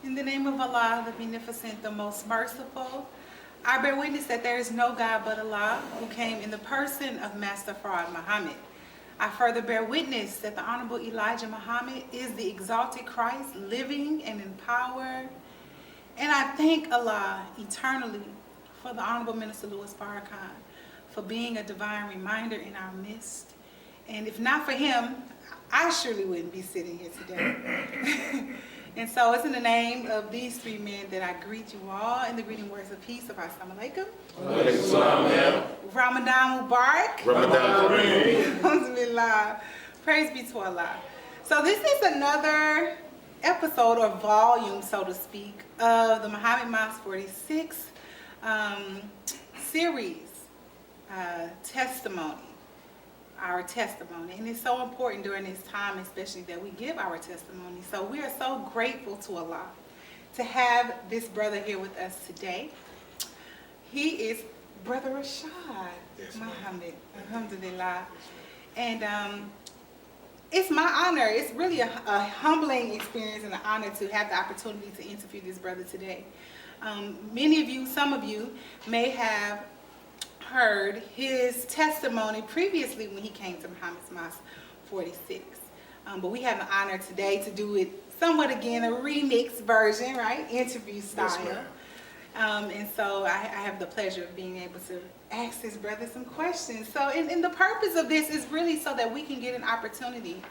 In the name of Allah, the Beneficent, the Most Merciful, I bear witness that there is no God but Allah, who came in the person of Master Rashad Muhammad. I further bear witness that the Honorable Elijah Muhammad is the exalted Christ, living and in power. And I thank Allah eternally for the Honorable Minister Louis Farrakhan for being a divine reminder in our midst. And if not for him, I surely wouldn't be sitting here today. And so it's in the name of these three men that I greet you all in the greeting words of peace of Assalamu alaikum. Ramadan Mubarak. Alhamdulillah. Praise be to Allah. So this is another episode or volume, so to speak, of the Muhammad Mosque 46 series, testimony. Our testimony, and it's so important during this time, especially that we give our testimony. So we are so grateful to Allah to have this brother here with us today. He is Brother Rashad Muhammad. Alhamdulillah. And it's my honor. It's really a humbling experience and an honor to have the opportunity to interview this brother today. Many of you, some of you, may have heard his testimony previously when he came to Muhammad's Mosque 46. But we have an honor today to do it somewhat again, a remix version, right? Interview style. Yes, and so I have the pleasure of being able to ask this brother some questions. So, and the purpose of this is really so that we can get an opportunity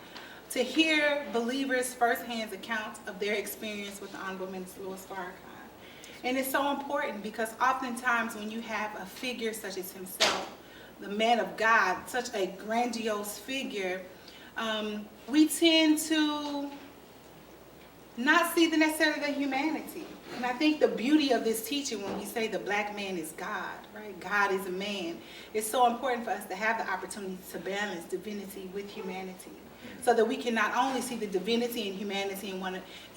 to hear believers' firsthand accounts of their experience with the Honorable Minister Louis Farrakhan. And it's so important because oftentimes when you have a figure such as himself, the man of God, such a grandiose figure, we tend to not see necessarily the humanity. And I think the beauty of this teaching, when we say the black man is God, right? God is a man. It's so important for us to have the opportunity to balance divinity with humanity, so that we can not only see the divinity and humanity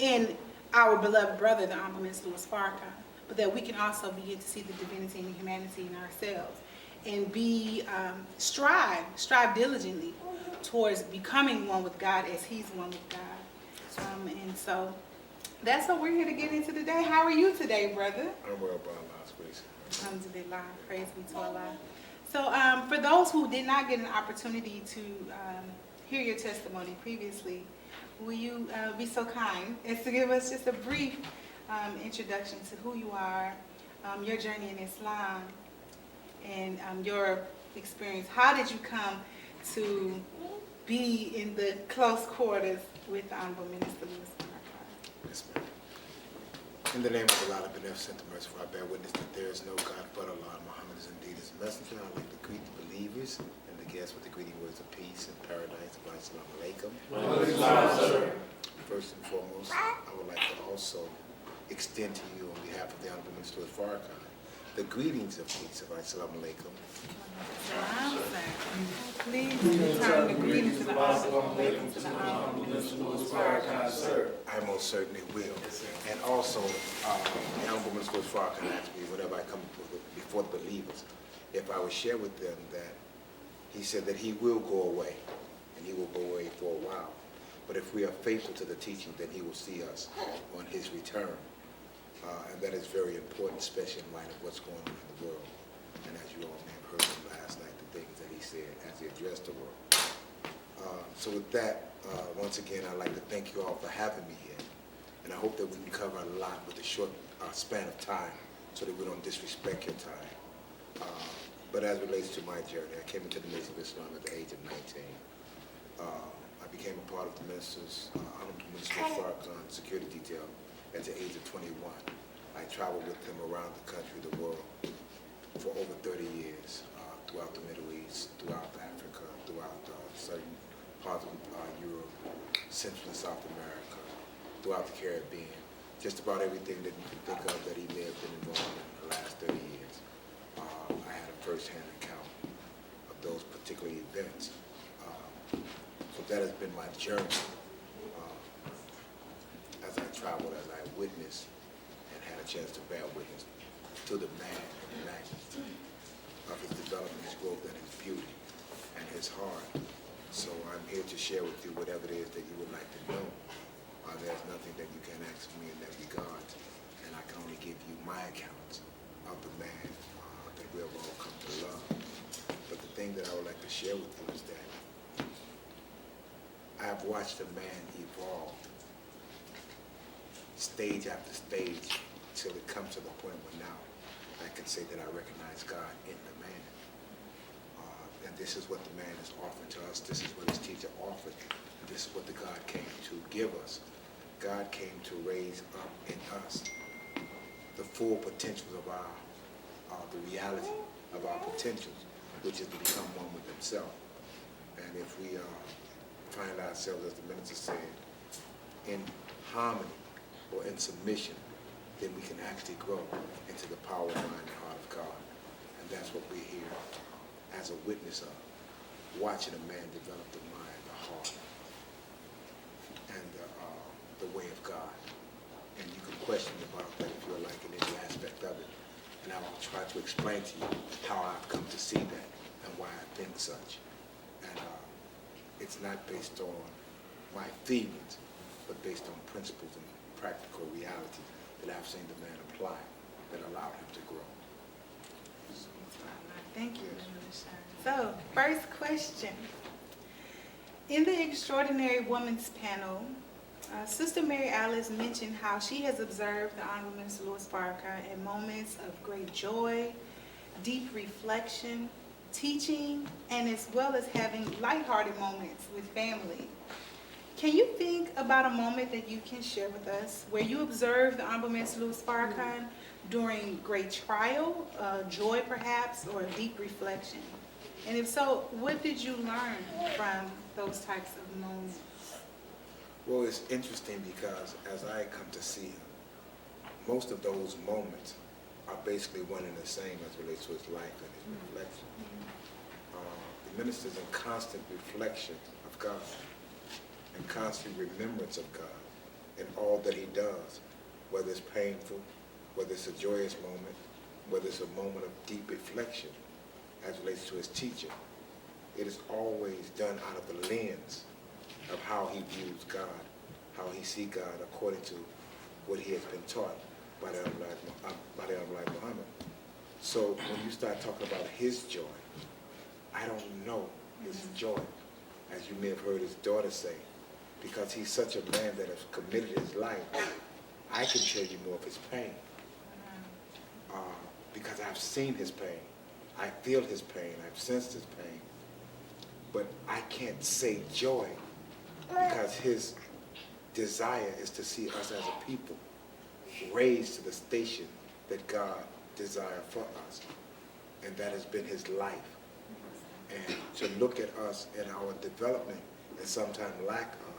in our beloved brother, the Honorable Minister Louis Farrakhan, but that we can also begin to see the divinity and humanity in ourselves, and strive diligently towards becoming one with God as he's one with God. And so that's what we're here to get into today. How are you today, brother? I'm well, by Allah's grace. Alhamdulillah, praise be to Allah. So for those who did not get an opportunity to hear your testimony previously, will you be so kind as to give us just a brief introduction to who you are, your journey in Islam, and your experience? How did you come to be in the close quarters with the Honorable Minister Louis Farrakhan? Yes, ma'am. In the name of Allah, the Beneficent, the Merciful, I bear witness that there is no God but Allah. Muhammad is indeed his messenger. I'd like to greet the believers and the guests with the greeting words of peace and paradise. Assalamu alaikum. First and foremost, I would like to also extend to you on behalf of the Honorable Minister Louis Farrakhan the greetings of peace of Assalamu alaikum. Please return the greetings to the Honorable Minister Louis Farrakhan, sir. I most certainly will. And also, the Honorable Minister Louis Farrakhan asked me whenever I come before the believers, if I would share with them that he said that he will go away, and he will go away for a while. But if we are faithful to the teaching, then he will see us on his return. And that is very important, especially in light of what's going on in the world. And as you all may have heard from last night, the things that he said as he addressed the world. So with that, once again, I'd like to thank you all for having me here. And I hope that we can cover a lot with a short span of time so that we don't disrespect your time. But as it relates to my journey, I came into the Nation of Islam at the age of 19. I became a part of the Honorable Minister Farrakhan security detail at the age of 21. I traveled with him around the country, the world, for over 30 years, throughout the Middle East, throughout Africa, throughout certain parts of Europe, Central and South America, throughout the Caribbean. Just about everything that you can think of that he may have been involved in the last 30 years. I had a first-hand account of those particular events. So that has been my journey as I traveled, as I witnessed and had a chance to bear witness to the man and the majesty of his development, his growth, and his beauty, and his heart. So I'm here to share with you whatever it is that you would like to know There's nothing that you can ask me in that regard, and I can only give you my account of the man that we have all come to love. But the thing that I would like to share with you is that I have watched a man evolve stage after stage till it comes to the point where now I can say that I recognize God in the man. And this is what the man is offering to us. This is what his teacher offered. And this is what the God came to give us. God came to raise up in us the full potentials of the reality of our potentials, which is to become one with himself. And if we find ourselves, as the minister said, in harmony or in submission, then we can actually grow into the power, mind, and heart of God. And that's what we're here as a witness of, watching a man develop the mind, the heart, and the way of God. And you can question about that if you're like in any aspect of it. And I will try to explain to you how I've come to see that and why I think such. And it's not based on my feelings, but based on principles and practical reality that I've seen the man apply that allowed him to grow. Thank you, Brother Rashad. So, first question. In the Extraordinary Woman's panel, Sister Mary Alice mentioned how she has observed the Honorable Minister Louis Farrakhan in moments of great joy, deep reflection, teaching, and as well as having lighthearted moments with family. Can you think about a moment that you can share with us where you observed the Honorable Minister Louis Farrakhan during great trial, joy perhaps, or deep reflection? And if so, what did you learn from those types of moments? Well, it's interesting because as I come to see him, most of those moments are basically one and the same as relates to his life and his reflection. The minister's in constant reflection of God and constant remembrance of God in all that he does, whether it's painful, whether it's a joyous moment, whether it's a moment of deep reflection as relates to his teaching. It is always done out of the lens of how he views God, how he sees God according to what he has been taught by the Honorable Muhammad. So when you start talking about his joy, I don't know his joy, as you may have heard his daughter say, because he's such a man that has committed his life. I can tell you more of his pain, because I've seen his pain. I feel his pain. I've sensed his pain. But I can't say joy, because his desire is to see us as a people raised to the station that God desired for us. And that has been his life. And to look at us and our development and sometimes lack of,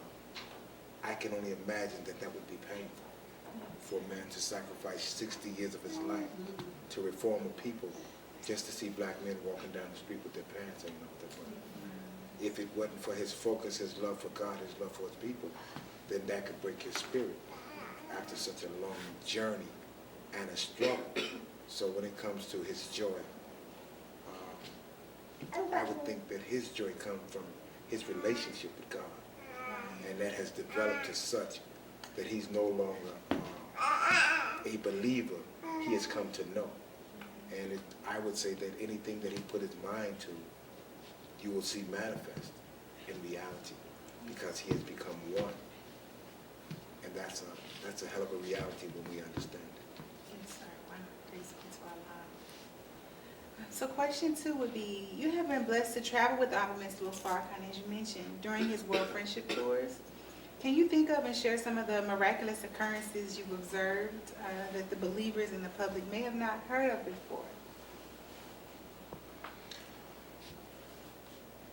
I can only imagine that that would be painful for a man to sacrifice 60 years of his life to reform a people just to see black men walking down the street with their pants hanging off their butt. If it wasn't for his focus, his love for God, his love for his people, then that could break his spirit after such a long journey and a struggle. So when it comes to his joy, I would think that his joy comes from his relationship with God. And that has developed to such that he's no longer a believer, he has come to know. And I would say that anything that he put his mind to, you will see manifest in reality, because he has become one. And that's a hell of a reality when we understand it. Yes, sir. Wow. Praise be to Allah. So question 2 would be, you have been blessed to travel with the Honorable Minister Louis Farrakhan, as you mentioned, during his World Friendship Tours. Can you think of and share some of the miraculous occurrences you've observed that the believers and the public may have not heard of before?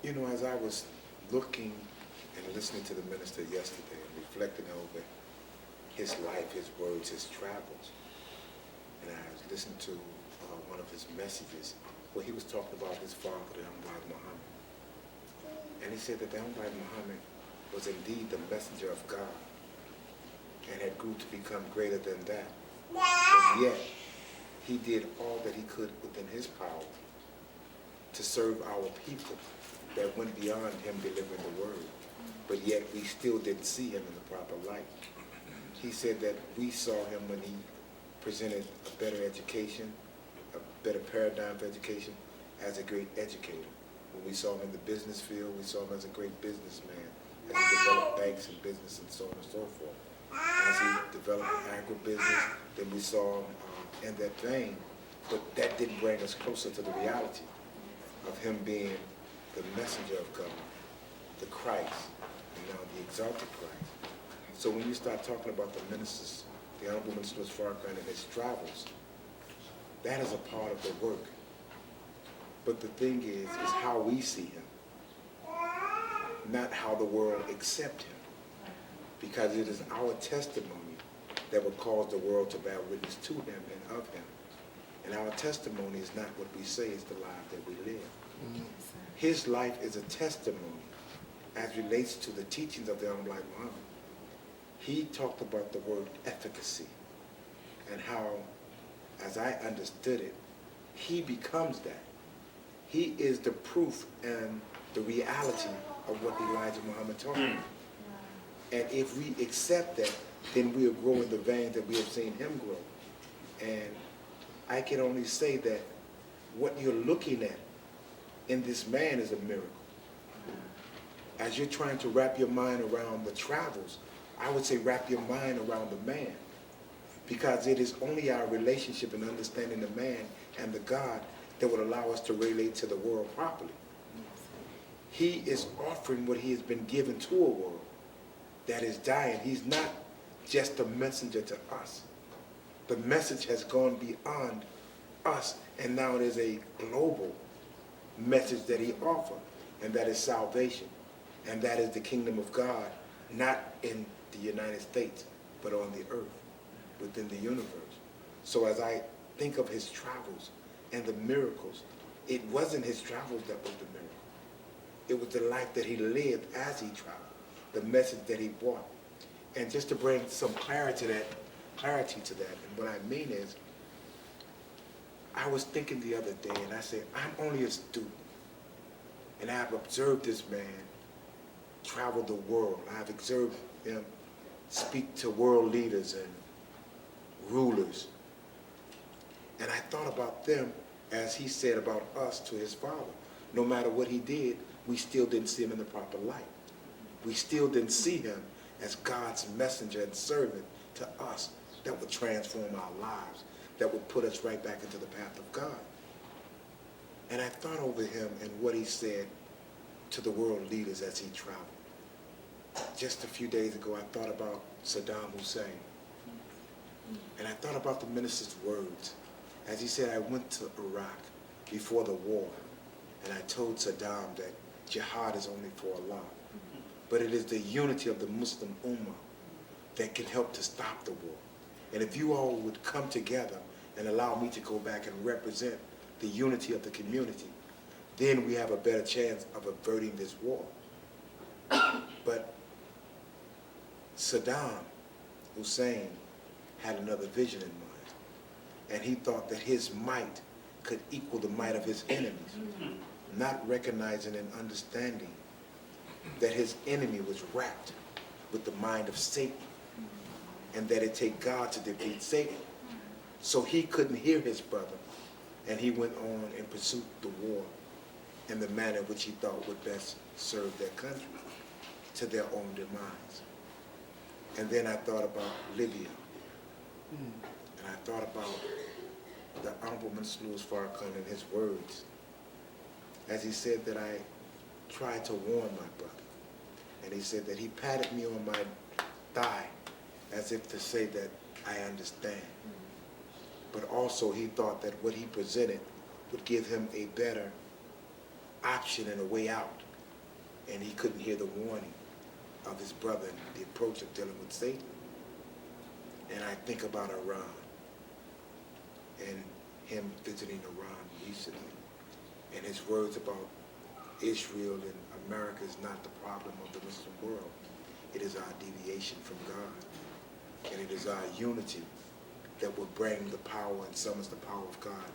You know, as I was looking and listening to the minister yesterday and reflecting over his life, his words, his travels, and I was listening to one of his messages where he was talking about his father, the Honorable Muhammad. And he said that the Honorable Muhammad was indeed the messenger of God and had grew to become greater than that. But yet, he did all that he could within his power to serve our people that went beyond him delivering the word. but yet we still didn't see him in the proper light. He said that we saw him when he presented a better education, a better paradigm for education, as a great educator. When we saw him in the business field, we saw him as a great businessman, as he developed banks and business and so on and so forth. As he developed agribusiness, then we saw him in that vein, but that didn't bring us closer to the reality of him being the messenger of God, the Christ, and now the exalted Christ. So when you start talking about the ministers, the Honorable Minister Farrakhan and his travels, that is a part of the work. But the thing is how we see him, not how the world accepts him. Because it is our testimony that will cause the world to bear witness to him and of him. And our testimony is not what we say, it's the life that we live. His life is a testimony as relates to the teachings of the Honorable Muhammad. He talked about the word efficacy and how, as I understood it, he becomes that. He is the proof and the reality of what Elijah Muhammad taught. And if we accept that, then we'll grow in the vein that we have seen him grow. And I can only say that what you're looking at in this man is a miracle. As you're trying to wrap your mind around the travels, I would say wrap your mind around the man. Because it is only our relationship and understanding the man and the God that would allow us to relate to the world properly. He is offering what he has been given to a world that is dying. He's not just a messenger to us. The message has gone beyond us, and now it is a global message that he offers, and that is salvation, and that is the kingdom of God, not in the United States, but on the earth, within the universe. So as I think of his travels and the miracles, it wasn't his travels that was the miracle. It was the life that he lived as he traveled, the message that he brought. And just to bring some clarity to that, and what I mean is, I was thinking the other day, and I said, I'm only a student, and I've observed this man travel the world. I've observed him speak to world leaders and rulers. And I thought about them as he said about us to his father. No matter what he did, we still didn't see him in the proper light. We still didn't see him as God's messenger and servant to us that would transform our lives, that would put us right back into the path of God. And I thought over him and what he said to the world leaders as he traveled. Just a few days ago, I thought about Saddam Hussein. And I thought about the minister's words. As he said, I went to Iraq before the war, and I told Saddam that jihad is only for Allah. But it is the unity of the Muslim Ummah that can help to stop the war. And if you all would come together and allow me to go back and represent the unity of the community, then we have a better chance of averting this war. But Saddam Hussein had another vision in mind. And he thought that his might could equal the might of his enemies, not recognizing and understanding that his enemy was wrapped with the mind of Satan, and that it take God to defeat Satan. So he couldn't hear his brother, and he went on and pursued the war in the manner which he thought would best serve their country to their own demise. And then I thought about Libya, and I thought about the Honorable Minister Farrakhan and his words, as he said that I tried to warn my brother. And he said that he patted me on my thigh as if to say that I understand. But also he thought that what he presented would give him a better option and a way out. And he couldn't hear the warning of his brother and the approach of dealing with Satan. And I think about Iran and him visiting Iran recently, and his words about Israel and America is not the problem of the Muslim world. It is our deviation from God. And it is our unity that will bring the power and summons the power of God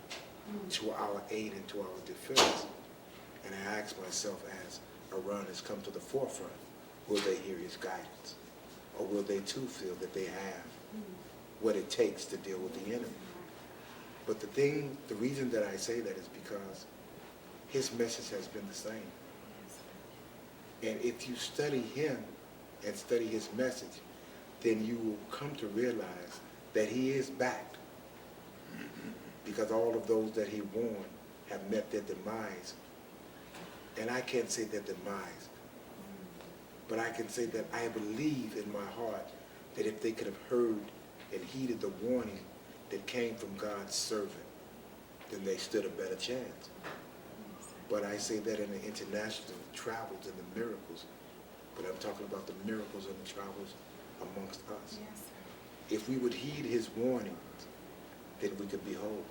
to our aid and to our defense. And I ask myself, as Iran has come to the forefront will they hear his guidance? Or will they too feel that they have what it takes to deal with the enemy? But the reason that I say that is because his message has been the same. And if you study him and study his message, then you will come to realize that he is back. Because all of those that he warned have met their demise. And I can't say their demise, but I can say that I believe in my heart that if they could have heard and heeded the warning that came from God's servant, then they stood a better chance. But I say that in the international travels and the miracles, but I'm talking about the miracles and the travels amongst us. Yes. If we would heed his warnings, then we could be whole.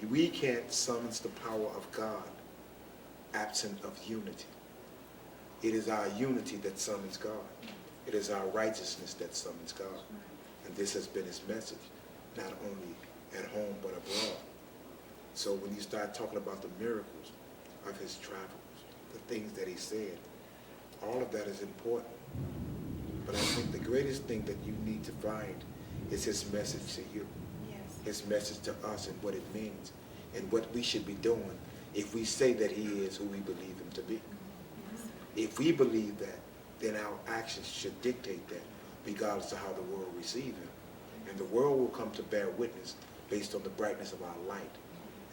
We can't summon the power of God absent of unity. It is our unity that summons God. It is our righteousness that summons God. And this has been his message, not only at home but abroad. So when you start talking about the miracles of his travels, the things that he said, all of that is important. But I think the greatest thing that you need to find is his message to you. Yes. His message to us and what it means and what we should be doing if we say that he is who we believe him to be. Yes. If we believe that, then our actions should dictate that, regardless of how the world receives him. And the world will come to bear witness based on the brightness of our light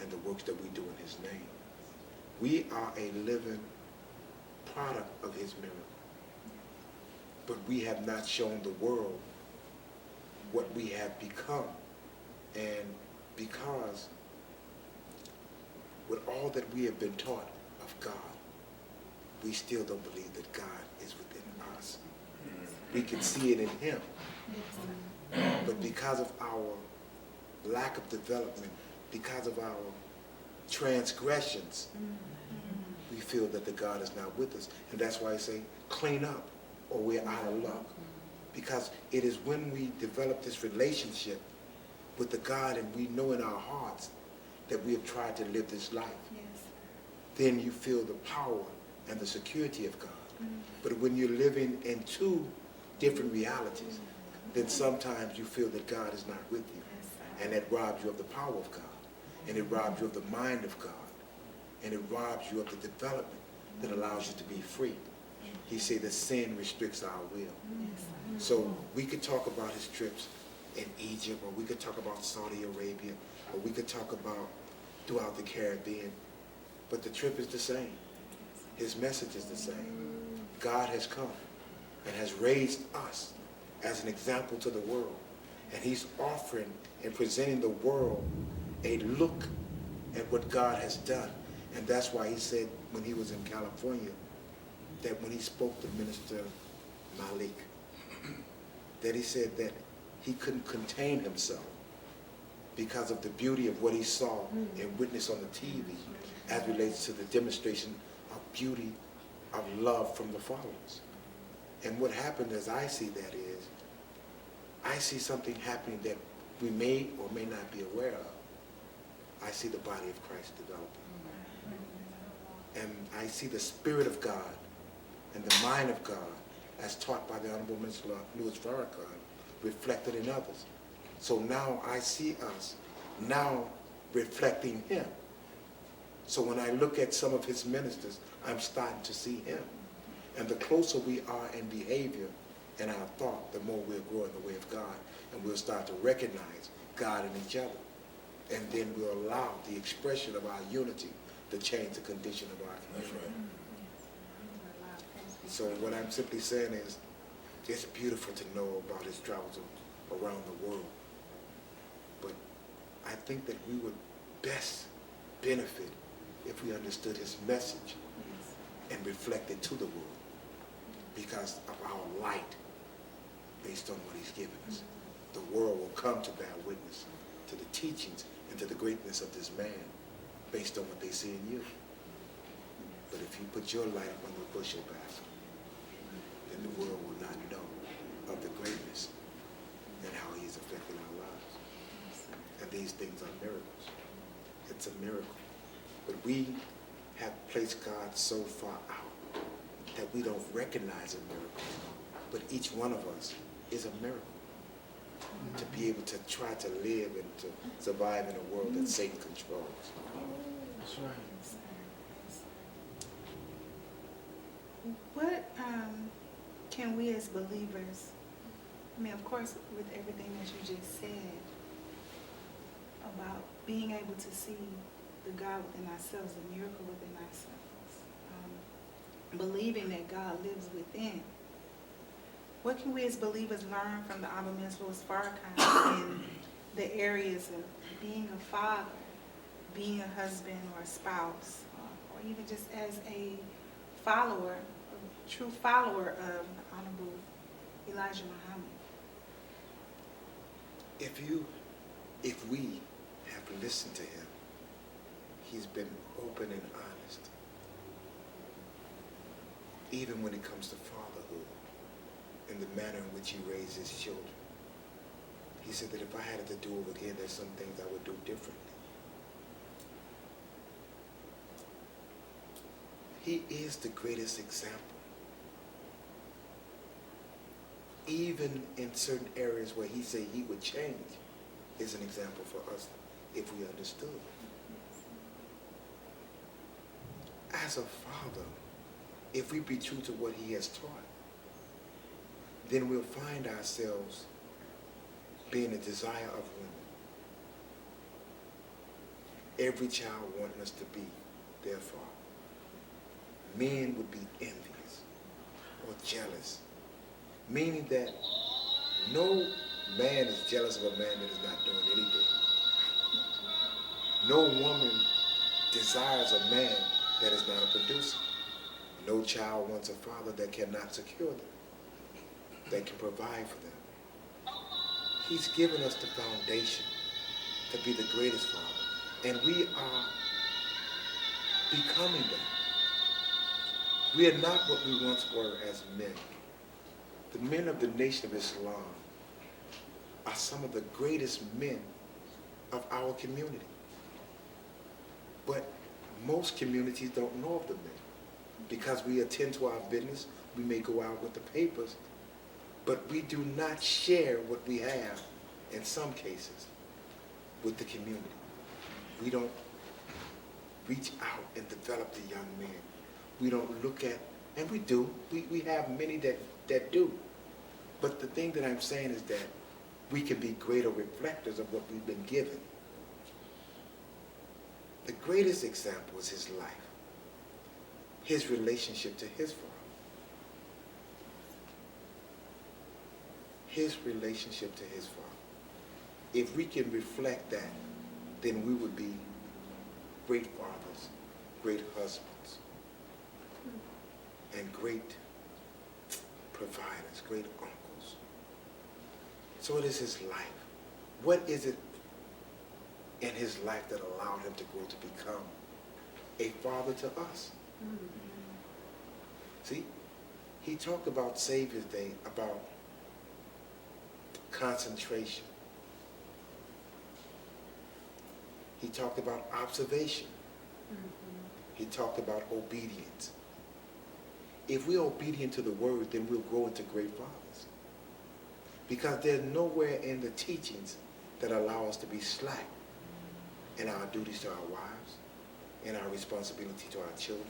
and the works that we do in his name. We are a living product of his miracle. But we have not shown the world what we have become. And because with all that we have been taught of God, we still don't believe that God is within us. We can see it in him. But because of our lack of development, because of our transgressions, we feel that the God is not with us. And that's why I say, clean up or we're out of luck. Because it is when we develop this relationship with the God and we know in our hearts that we have tried to live this life, Yes. then you feel the power and the security of God. But when you're living in two different realities, then sometimes you feel that God is not with you. And that robs you of the power of God. And it robs you of the mind of God. And it robs you of the development that allows you to be free. He said that sin restricts our will. So we could talk about his trips in Egypt, or we could talk about Saudi Arabia, or we could talk about throughout the Caribbean. But the trip is the same. His message is the same. God has come and has raised us as an example to the world. And he's offering and presenting the world a look at what God has done. And that's why he said when he was in California, that when he spoke to Minister Malik, that he said that he couldn't contain himself because of the beauty of what he saw and witnessed on the TV as relates to the demonstration of beauty, of love from the followers. And what happened as I see that is, I see something happening that we may or may not be aware of. I see the body of Christ developing. And I see the Spirit of God and the mind of God as taught by the Honorable Minister Louis Farrakhan reflected in others. So now I see us now reflecting him. So when I look at some of his ministers, I'm starting to see him. And the closer we are in behavior and our thought, the more we'll grow in the way of God. And we'll start to recognize God in each other. And then we'll allow the expression of our unity to change the condition of our community. So what I'm simply saying is, it's beautiful to know about his travels around the world. But I think that we would best benefit if we understood his message and reflected to the world because of our light based on what he's given us. The world will come to bear witness to the teachings and to the greatness of this man based on what they see in you. But if you put your light up on the bushel basket, then the world will not know of the greatness and how he's affected our lives. And these things are miracles. It's a miracle. But we have placed God so far out that that we don't recognize a miracle. But each one of us is a miracle. To be able to try to live and to survive in a world that Satan controls. That's right. What can we as believers, I mean, of course, with everything that you just said about being able to see the God within ourselves, the miracle within ourselves, believing that God lives within, what can we as believers learn from the Abba Mitzvah's Farrakhan in the areas of being a father, being a husband or a spouse, or even just as a follower, a true follower of the Honorable Elijah Muhammad? If we have listened to him, he's been open and honest. Even when it comes to fatherhood and the manner in which he raised his children. He said that if I had it to do over again, there's some things I would do differently. He is the greatest example. Even in certain areas where he said he would change, is an example for us if we understood. As a father, if we be true to what he has taught, then we'll find ourselves being a desire of women. Every child wanting us to be their father. Men would be envious or jealous, meaning that no man is jealous of a man that is not doing anything. No woman desires a man that is not a producer. No child wants a father that cannot secure them, that can provide for them. He's given us the foundation to be the greatest father, and we are becoming that. We are not what we once were as men. The men of the Nation of Islam are some of the greatest men of our community. But most communities don't know of the men. Because we attend to our business, we may go out with the papers, but we do not share what we have, in some cases, with the community. We don't reach out and develop the young men. We don't look at, and we do, we have many that do. But the thing that I'm saying is that we can be greater reflectors of what we've been given. The greatest example is his life, his relationship to his father. His relationship to his father. If we can reflect that, then we would be great fathers, great husbands, and great providers, great uncles. So it is his life. What is it in his life that allowed him to grow to become a father to us? See, he talked about Savior's Day, about concentration. He talked about observation. He talked about obedience. If we're obedient to the word, then we'll grow into great fathers. Because there's nowhere in the teachings that allow us to be slack in our duties to our wives, in our responsibility to our children,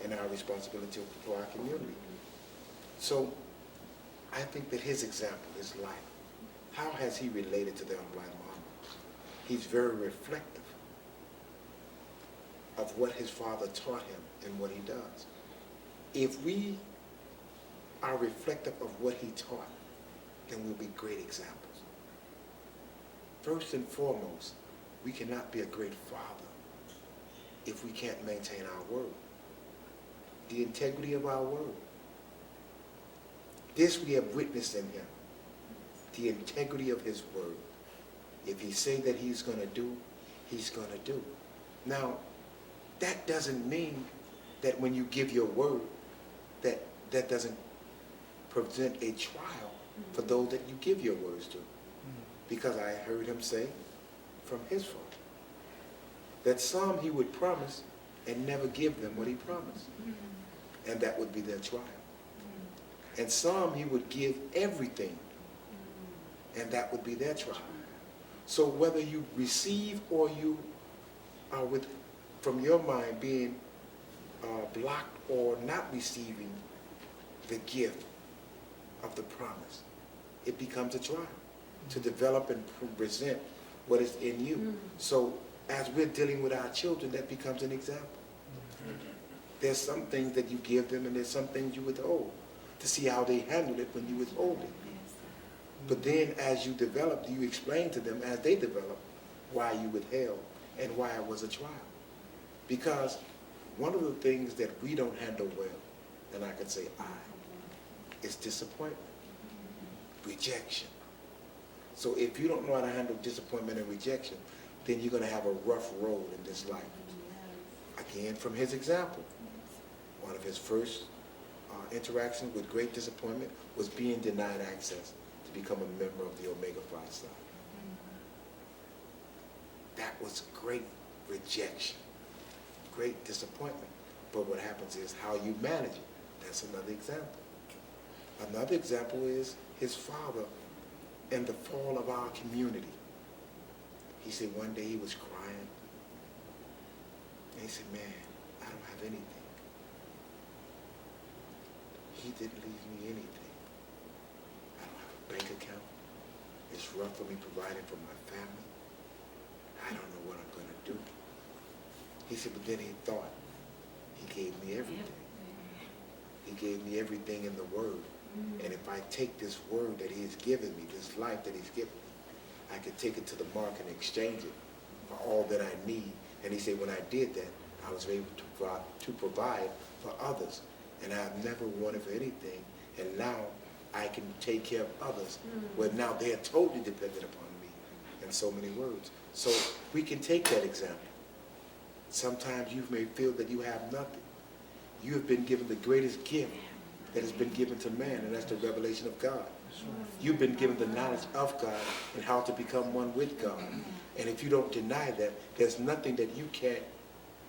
in our responsibility to our community. So I think that his example, his life, how has he related to the unblind Muhammad? He's very reflective of what his father taught him and what he does. If we are reflective of what he taught, then we'll be great examples. First and foremost, we cannot be a great father if we can't maintain our word. The integrity of our word. This we have witnessed in him. The integrity of his word. If he say that he's going to do, he's going to do. Now, that doesn't mean that when you give your word, that doesn't present a trial for those that you give your words to. Because I heard him say from his father that some he would promise and never give them what he promised. and that would be their trial. And some he would give everything, and that would be their trial. So whether you receive or you are with, from your mind being blocked or not receiving the gift of the promise, it becomes a trial to develop and present what is in you. So as we're dealing with our children, that becomes an example. There's some things that you give them, and there's some things you withhold to see how they handle it when you withhold it. But then as you develop, you explain to them as they develop why you withheld and why it was a trial. Because one of the things that we don't handle well, and I could say is disappointment, rejection. So if you don't know how to handle disappointment and rejection, then you're going to have a rough road in this life. Again, from his example, one of his first interactions with great disappointment was being denied access to become a member of the Omega Phi Psi. That was great rejection, great disappointment. But what happens is how you manage it. That's another example. Another example is his father and the fall of our community. He said one day he was crying, and he said, man, I don't have anything. He didn't leave me anything. I don't have a bank account. It's rough for me providing for my family. I don't know what I'm going to do. He said, but then he thought, he gave me everything. He gave me everything in the Word. And if I take this Word that he's given me, this life that he's given me, I could take it to the market and exchange it for all that I need. And he said, when I did that, I was able to provide for others. And I've never wanted for anything. And now I can take care of others. Where now they're totally dependent upon me in so many words. So we can take that example. Sometimes you may feel that you have nothing. You have been given the greatest gift that has been given to man, and that's the revelation of God. You've been given the knowledge of God and how to become one with God. And if you don't deny that, there's nothing that you can't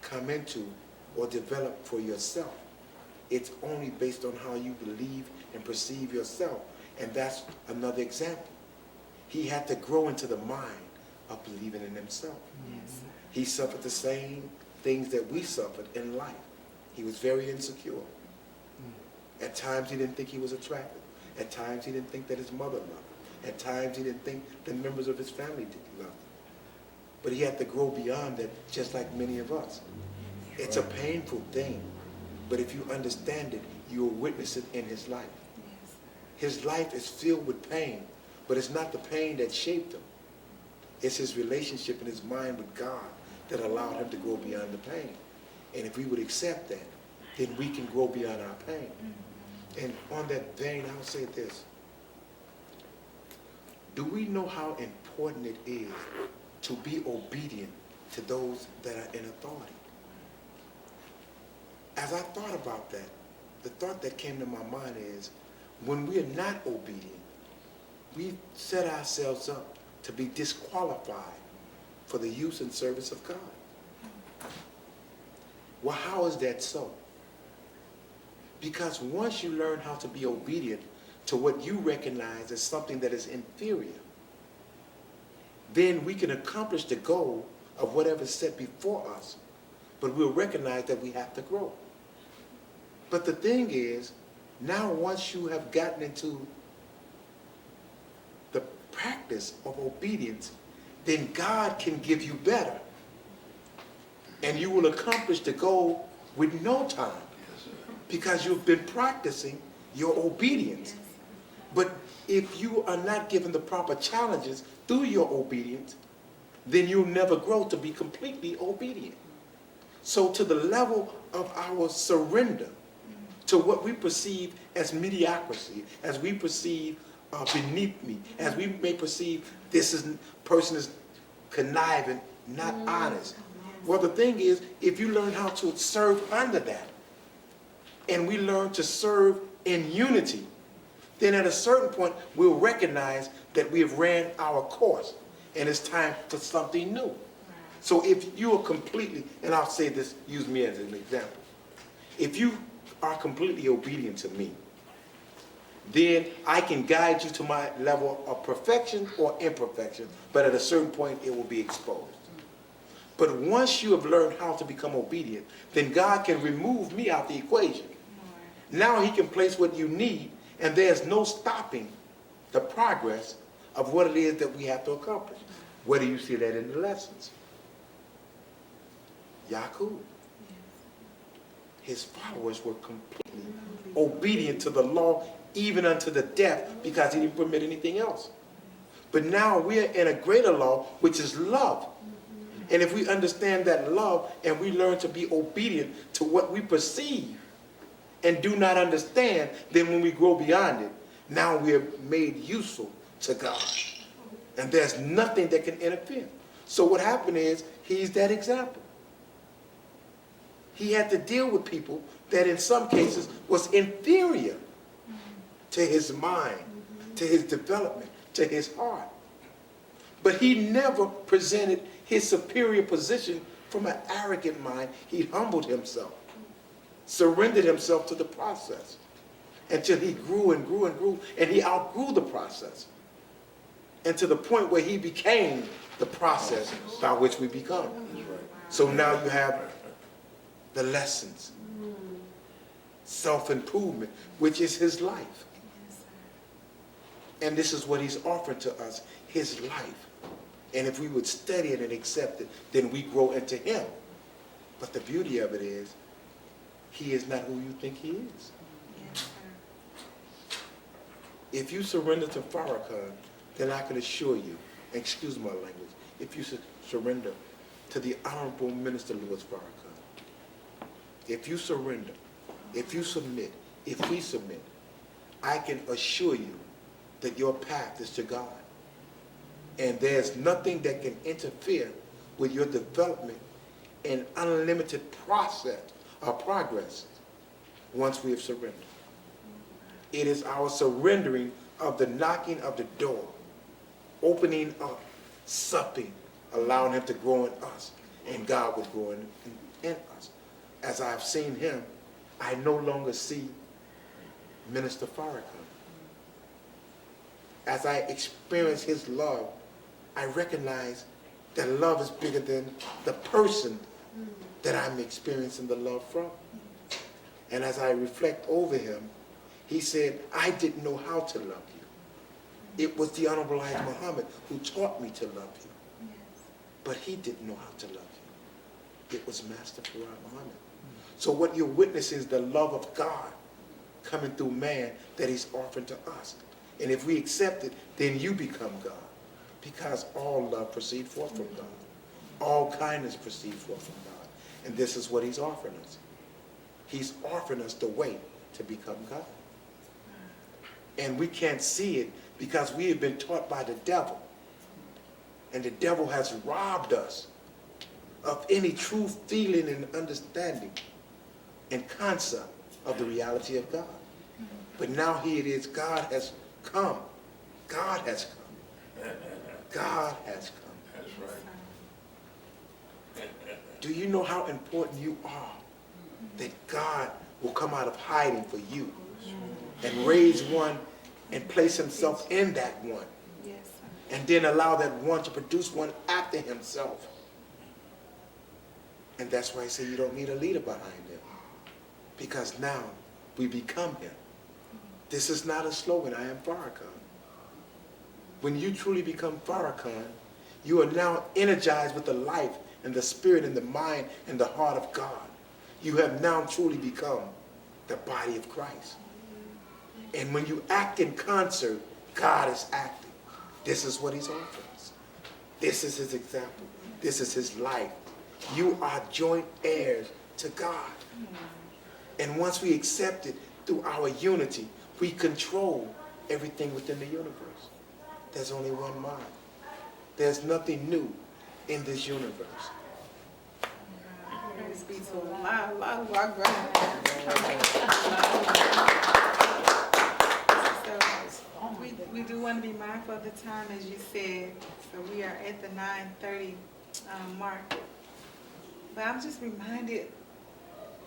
come into or develop for yourself. It's only based on how you believe and perceive yourself. And that's another example. He had to grow into the mind of believing in himself. Yes. He suffered the same things that we suffered in life. He was very insecure. At times he didn't think he was attractive. At times he didn't think that his mother loved him. At times he didn't think the members of his family did love him. But he had to grow beyond that, just like many of us. It's a painful thing, but if you understand it, you'll witness it in his life. His life is filled with pain, but it's not the pain that shaped him. It's his relationship in his mind with God that allowed him to grow beyond the pain. And if we would accept that, then we can grow beyond our pain. And on that vein, I'll say this. Do we know how important it is to be obedient to those that are in authority? As I thought about that, the thought that came to my mind is, when we are not obedient, we set ourselves up to be disqualified for the use and service of God. Well, how is that so? Because once you learn how to be obedient to what you recognize as something that is inferior, then we can accomplish the goal of whatever's set before us, but we'll recognize that we have to grow. But the thing is, now once you have gotten into the practice of obedience, then God can give you better. And you will accomplish the goal with no time, because you've been practicing your obedience. But if you are not given the proper challenges through your obedience, then you'll never grow to be completely obedient. So to the level of our surrender to what we perceive as mediocrity, as we perceive beneath me, as we may perceive person is conniving, not honest. Well, the thing is, if you learn how to serve under that, and we learn to serve in unity, then at a certain point, we'll recognize that we have ran our course, and it's time for something new. So if you are completely, and I'll say this, use me as an example. If you are completely obedient to me, then I can guide you to my level of perfection or imperfection, but at a certain point it will be exposed. But once you have learned how to become obedient, then God can remove me out the equation. Now he can place what you need, and there's no stopping the progress of what it is that we have to accomplish. Where do you see that in the lessons? Yaqub. His followers were completely obedient to the law, even unto the death, because he didn't permit anything else. But now we're in a greater law, which is love. And if we understand that love and we learn to be obedient to what we perceive and do not understand, then when we grow beyond it, now we're made useful to God. And there's nothing that can interfere. So what happened is, he's that example. He had to deal with people that in some cases was inferior to his mind, to his development, to his heart. But he never presented his superior position from an arrogant mind. He humbled himself, surrendered himself to the process until he grew and grew and grew, and he outgrew the process. And to the point where he became the process by which we become. So now you have the lessons, self-improvement, which is his life. And this is what he's offering to us, his life. And if we would study it and accept it, then we grow into him. But the beauty of it is, he is not who you think he is. If you surrender to Farrakhan, then I can assure you, excuse my language, if you surrender to the Honorable Minister Louis Farrakhan, if you surrender, if you submit, if we submit, I can assure you that your path is to God. And there's nothing that can interfere with your development and unlimited process or progress once we have surrendered. It is our surrendering of the knocking of the door, opening up, supping, allowing him to grow in us, and God would grow in us. As I've seen him, I no longer see Minister Farrakhan. As I experience his love, I recognize that love is bigger than the person that I'm experiencing the love from. And as I reflect over him, he said, I didn't know how to love you. It was the Honorable Elijah Muhammad who taught me to love you. Yes. But he didn't know how to love you. It was Master Farad Muhammad. So what you're witnessing is the love of God coming through man that he's offering to us. And if we accept it, then you become God. Because all love proceeds forth from God. All kindness proceeds forth from God. And this is what he's offering us. He's offering us the way to become God. And we can't see it because we have been taught by the devil. And the devil has robbed us of any true feeling and understanding and concept of the reality of God. But now here it is, God has come. God has come. God has come. That's right. Do you know how important you are? That God will come out of hiding for you and raise one and place himself in that one. Yes, And then allow that one to produce one after himself. And that's why I say you don't need a leader behind him. Because now we become him. This is not a slogan, I am Farrakhan. When you truly become Farrakhan, you are now energized with the life and the spirit and the mind and the heart of God. You have now truly become the body of Christ. And when you act in concert, God is acting. This is what he's offering us. This is his example. This is his life. You are joint heirs to God. And once we accept it through our unity, we control everything within the universe. There's only one mind. There's nothing new in this universe. praise be to Allah. Allah Akbar. So we do want to be mindful of the time, as you said. So we are at the 9:30 mark. But I'm just reminded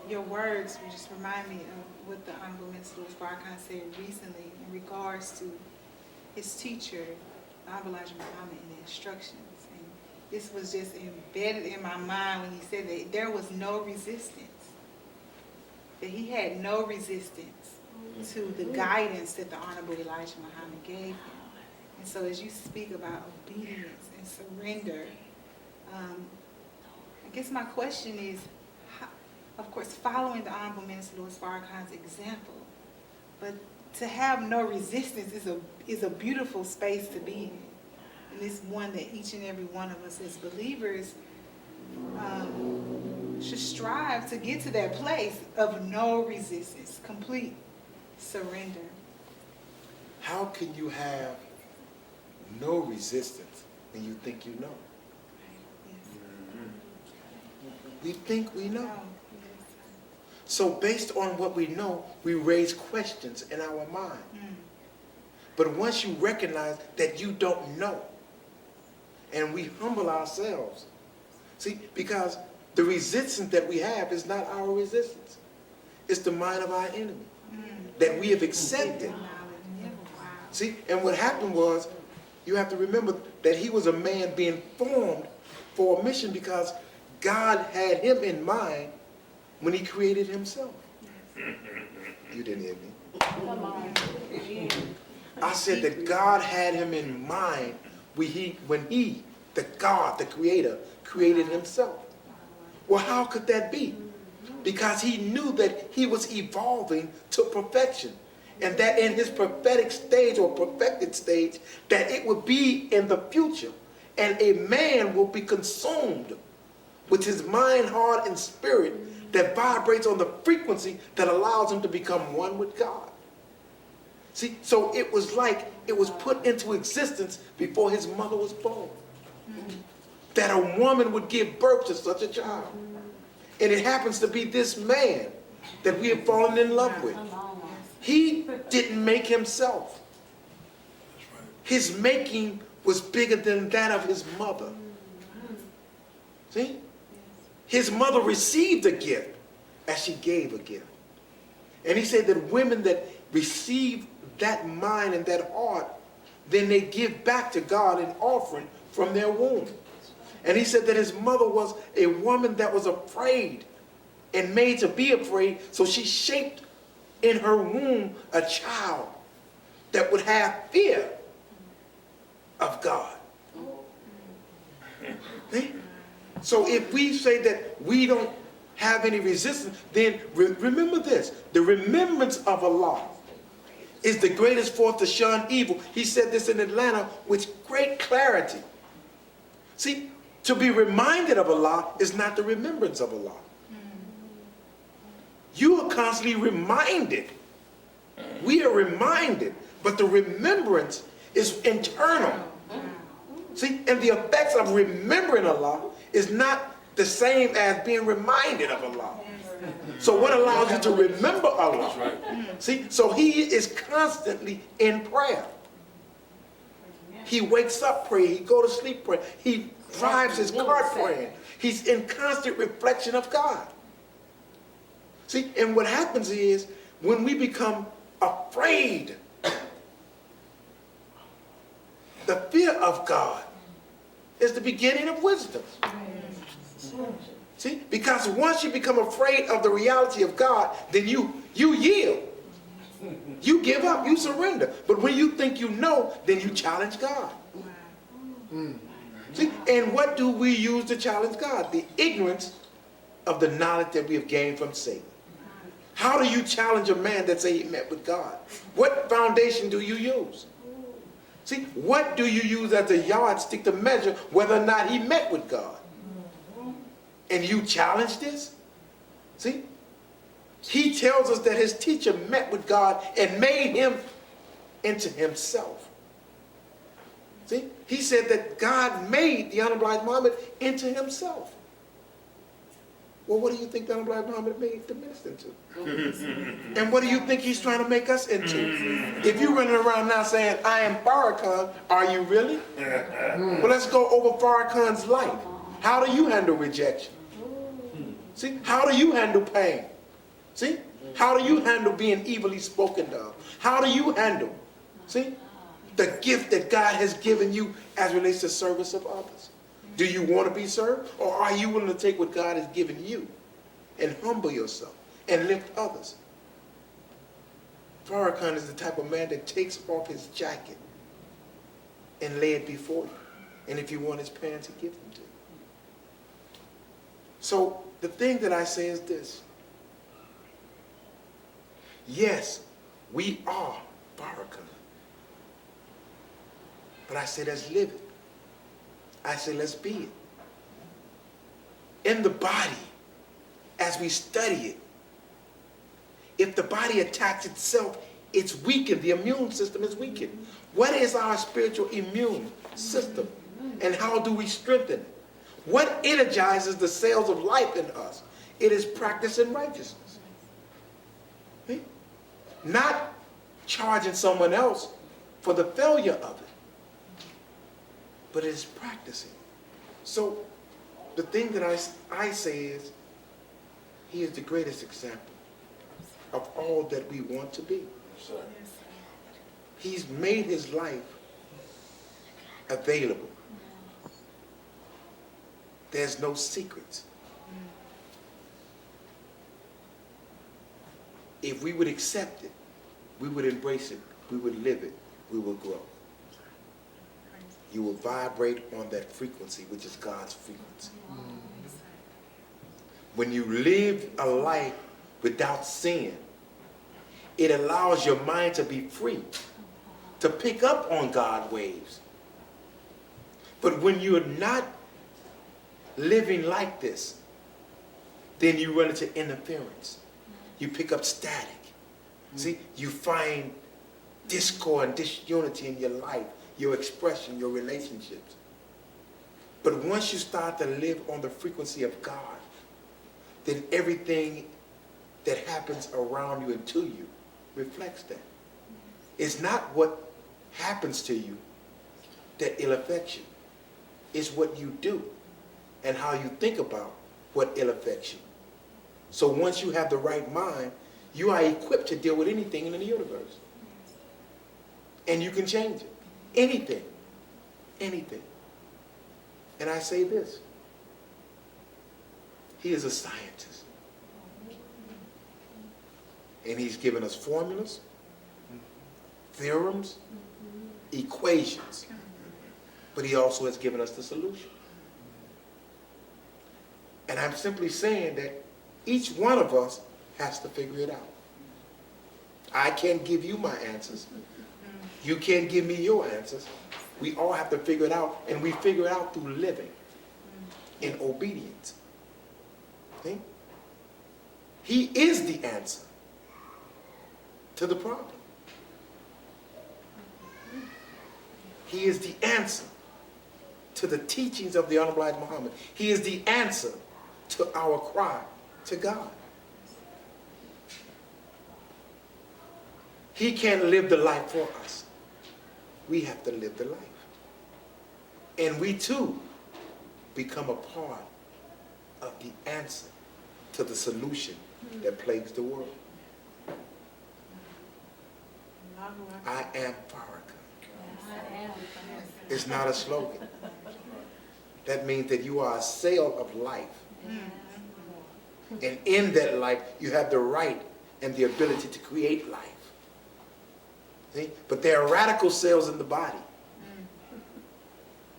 your words just remind me of what the Honorable Minister Louis Farrakhan said recently in regards to his teacher, Honorable Elijah Muhammad, and the instructions. And this was just embedded in my mind when he said that there was no resistance, that he had no resistance to the guidance that the Honorable Elijah Muhammad gave him. And so as you speak about obedience and surrender, I guess my question is, of course, following the Honorable Minister Louis Farrakhan's example, but to have no resistance is a beautiful space to be in. And it's one that each and every one of us as believers should strive to get to that place of no resistance, complete surrender. How can you have no resistance when you think you know? We think we know. So based on what we know, we raise questions in our mind. But once you recognize that you don't know, and we humble ourselves, see, because the resistance that we have is not our resistance. It's the mind of our enemy that we have accepted. See, and what happened was, you have to remember that he was a man being formed for a mission because God had him in mind when he created himself. You didn't hear me. I said that God had him in mind when he, the God, the creator, created himself. Well, how could that be? Because he knew that he was evolving to perfection. And that in his prophetic stage or perfected stage, that it would be in the future. And a man will be consumed with his mind, heart, and spirit that vibrates on the frequency that allows him to become one with God. See, so it was like it was put into existence before his mother was born. That a woman would give birth to such a child. And it happens to be this man that we have fallen in love with. He didn't make himself. His making was bigger than that of his mother. See? His mother received a gift as she gave a gift. And he said that women that receive that mind and that heart, then they give back to God an offering from their womb. And he said that his mother was a woman that was afraid and made to be afraid, so she shaped in her womb a child that would have fear of God. See? So if we say that we don't have any resistance, then remember this. The remembrance of Allah is the greatest force to shun evil. He said this in Atlanta with great clarity. See, to be reminded of Allah is not the remembrance of Allah. You are constantly reminded. We are reminded, but the remembrance is internal. See, and the effects of remembering Allah is not the same as being reminded of Allah. So what allows you to remember Allah? See, so he is constantly in prayer. He wakes up praying, he goes to sleep praying, he drives his car praying. He's in constant reflection of God. See, and what happens is, when we become afraid, the fear of God is the beginning of wisdom. See, because once you become afraid of the reality of God, then you yield. You give up, you surrender. But when you think you know, then you challenge God. See, and what do we use to challenge God? The ignorance of the knowledge that we have gained from Satan. How do you challenge a man that say he met with God? What foundation do you use? See, what do you use as a yardstick to measure whether or not he met with God? And you challenge this? See? He tells us that his teacher met with God and made him into himself. See? He said that God made the Honorable Elijah Muhammad into himself. Well, what do you think the Honorable Elijah Muhammad made the minister into? And what do you think he's trying to make us into? If you're running around now saying, I am Farrakhan, are you really? Well, let's go over Farrakhan's life. How do you handle rejection? See, how do you handle pain? See? How do you handle being evilly spoken of? How do you handle, see, the gift that God has given you as relates to service of others? Do you want to be served? Or are you willing to take what God has given you and humble yourself and lift others? Farrakhan is the type of man that takes off his jacket and lay it before you. And if you want his pants, he gives them to you. So the thing that I say is this. Yes, we are Farrakhan. But I say let's live it. I say let's be it. In the body, as we study it, if the body attacks itself, it's weakened. The immune system is weakened. What is our spiritual immune system? And how do we strengthen it? What energizes the cells of life in us? It is practicing righteousness. See? Not charging someone else for the failure of it, but it is practicing. So the thing that I say is, he is the greatest example of all that we want to be. He's made his life available. There's no secrets. If we would accept it, we would embrace it, we would live it, we will grow. You will vibrate on that frequency, which is God's frequency. When you live a life without sin, it allows your mind to be free, to pick up on God's waves. But when you're not living like this, then you run into interference. You pick up static. See, you find discord and disunity in your life, your expression, your relationships. But once you start to live on the frequency of God, then everything that happens around you and to you reflects that. It's not what happens to you that ill affects you. It's what you do and how you think about what ill affects you. So once you have the right mind, you are equipped to deal with anything in the universe. And you can change it. Anything. Anything. And I say this. He is a scientist. And he's given us formulas, theorems, equations. But he also has given us the solution. And I'm simply saying that each one of us has to figure it out. I can't give you my answers. You can't give me your answers. We all have to figure it out, and we figure it out through living in obedience. See? He is the answer to the problem. He is the answer to the teachings of the Honorable Elijah Muhammad. He is the answer to our cry to God. He can't live the life for us. We have to live the life. And we too become a part of the answer to the solution that plagues the world. I am Farrakhan. It's not a slogan. That means that you are a cell of life. And in that life, you have the right and the ability to create life. See? But there are radical cells in the body.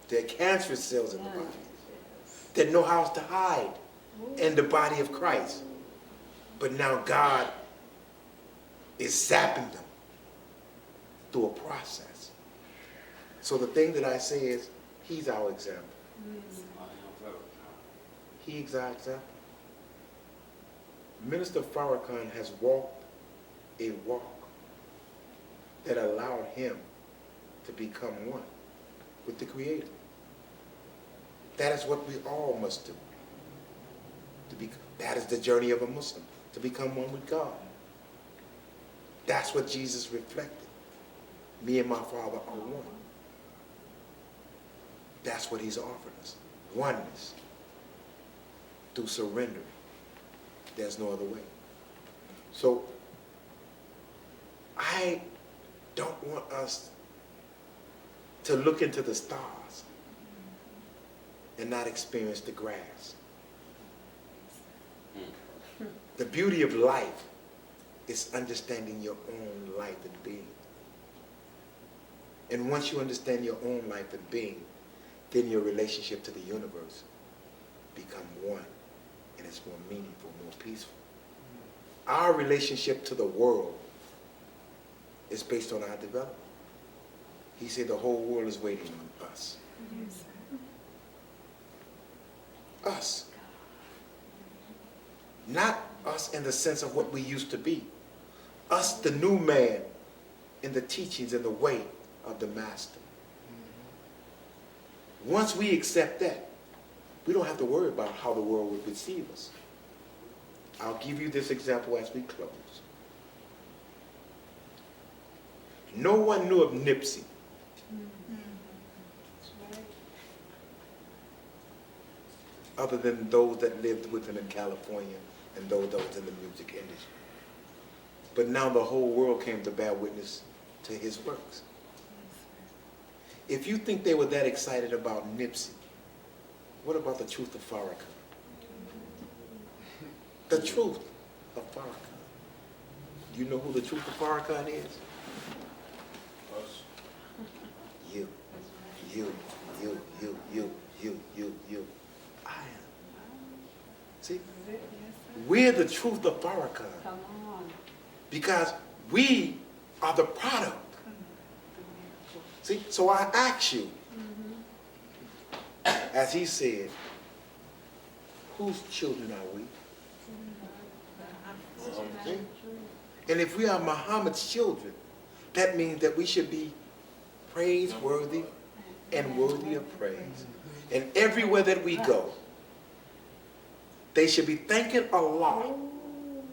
There are cancerous cells in the body that know how to hide in the body of Christ. But now God is zapping them through a process. So the thing that I say is, he's our example. He's our example. Minister Farrakhan has walked a walk that allowed him to become one with the Creator. That is what we all must do. That is the journey of a Muslim, to become one with God. That's what Jesus reflected. Me and my Father are one. That's what he's offered us. Oneness through surrendering. There's no other way. So I don't want us to look into the stars and not experience the grass. The beauty of life is understanding your own life and being. And once you understand your own life and being, then your relationship to the universe become one, and it's more meaningful, more peaceful. Our relationship to the world is based on our development. He said the whole world is waiting on us. Us. Not us in the sense of what we used to be. Us, the new man, in the teachings and the way of the master. Once we accept that, we don't have to worry about how the world will perceive us. I'll give you this example as we close. No one knew of Nipsey other than those that lived with him in California and those that was in the music industry. But now the whole world came to bear witness to his works. If you think they were that excited about Nipsey, what about the truth of Farrakhan? The truth of Farrakhan. Do you know who the truth of Farrakhan is? Us. You. I am. See? We're the truth of Farrakhan. Come on. Because we are the product. See? So I ask you, as he said, whose children are we? See? And if we are Muhammad's children, that means that we should be praiseworthy and worthy of praise. And everywhere that we go, they should be thanking Allah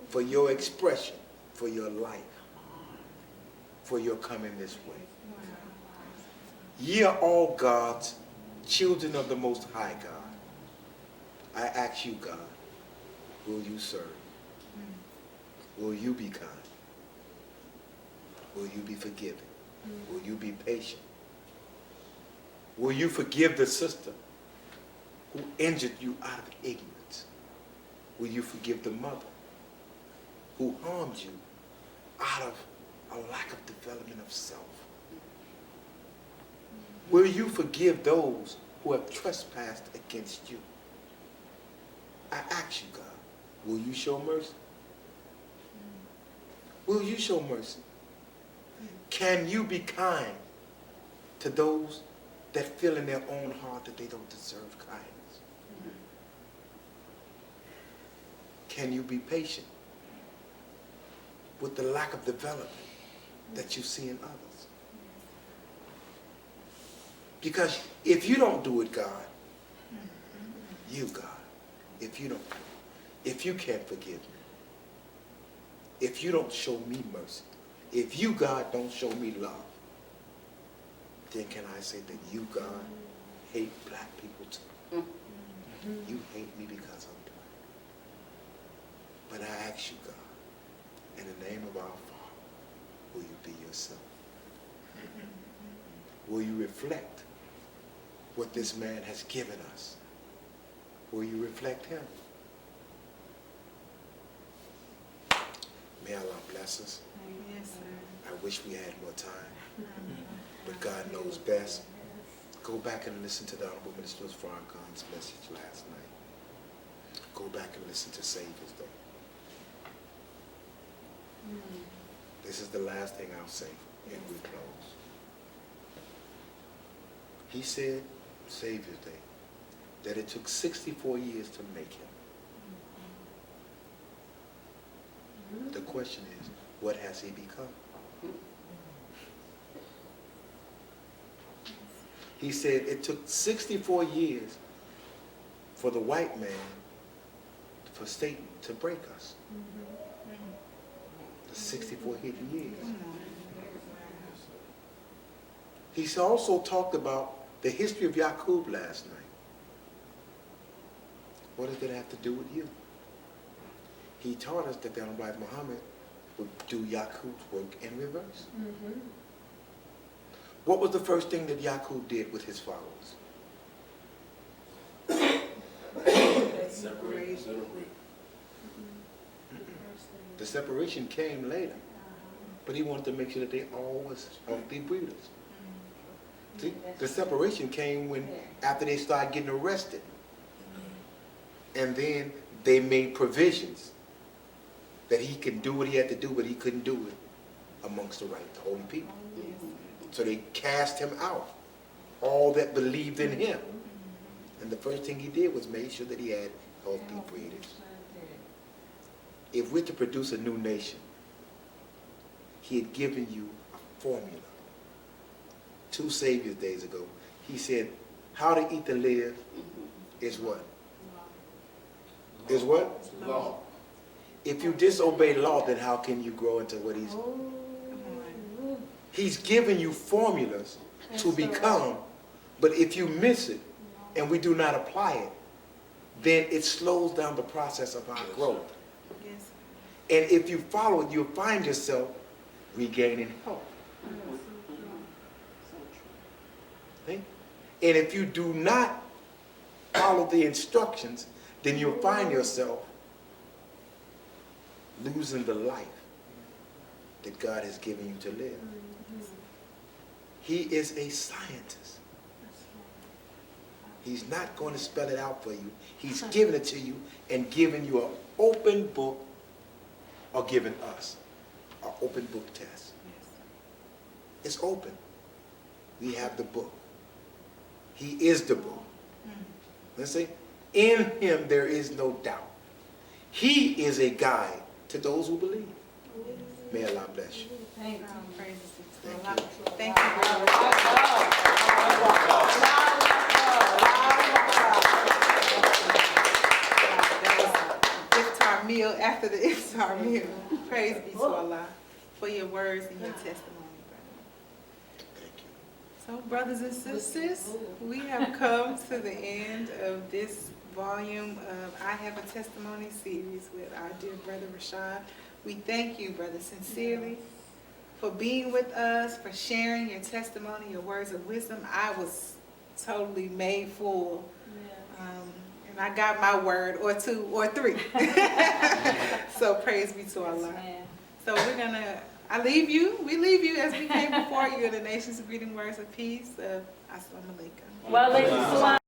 for your expression, for your life, for your coming this way. Ye are all God's children of the Most High God. I ask you, God, will you serve? Will you be kind? Will you be forgiving? Will you be patient? Will you forgive the sister who injured you out of ignorance? Will you forgive the mother who harmed you out of a lack of development of self? Will you forgive those who have trespassed against you? I ask you, God, will you show mercy? Will you show mercy? Can you be kind to those that feel in their own heart that they don't deserve kindness? Can you be patient with the lack of development that you see in others? Because if you don't do it, God, you, God, if you don't do it, if you can't forgive me, if you don't show me mercy, if you, God, don't show me love, then can I say that you, God, hate black people too? You hate me because I'm black. But I ask you, God, in the name of our Father, will you be yourself? Will you reflect what this man has given us? Will you reflect him? May Allah bless us. Yes, sir. I wish we had more time, but God knows best. Go back and listen to the Honorable Minister Farrakhan's message last night. Go back and listen to Savior's Day. This is the last thing I'll say, and we close. He said, Savior's Day, that it took 64 years to make him. The question is, what has he become? He said it took 64 years for the white man, for Satan to break us. The 64 hidden years. He also talked about the history of Yaqub last night. What does that have to do with you? he taught us that the Honorable Muhammad would do Yaqub's work in reverse. What was the first thing that Yaqub did with his followers? Separate. The separation came later, but he wanted to make sure that they all was healthy breeders. See, the separation came when after they started getting arrested, and then they made provisions that he could do what he had to do, but he couldn't do it amongst the right, the holy people. So they cast him out, all that believed in him. And the first thing he did was make sure that he had healthy breeders. If we're to produce a new nation, he had given you a formula. 2 Saviors days ago, he said, how to eat and live is what? Is what? Law. If you disobey law, then how can you grow into what he's given you formulas to become, but if you miss it and we do not apply it, then it slows down the process of our growth. Yes. And if you follow it, you'll find yourself regaining health. See? And if you do not follow the instructions, then you'll find yourself losing the life that God has given you to live. He is a scientist. He's not going to spell it out for you. He's given it to you and given you an open book, or given us an open book test. It's open. We have the book. He is the book. Let's see. In him there is no doubt. He is a guide to those who believe. May Allah bless you. Thank you. Thank you. Thank you, brother. Iftar meal after the iftar meal. Praise be to Allah for your words and your testimony, brother. Thank you. So, brothers and sisters, we have come to the end of this volume of I Have a Testimony series with our dear Brother Rashad. We thank you, brother, sincerely for being with us, for sharing your testimony, your words of wisdom. I was totally made full. And I got my word or 2 or 3. So praise be to Allah. So we're going to, we leave you as we came before you in the nation's greeting words of peace. Assalamu alaikum. Wa alaikum salam.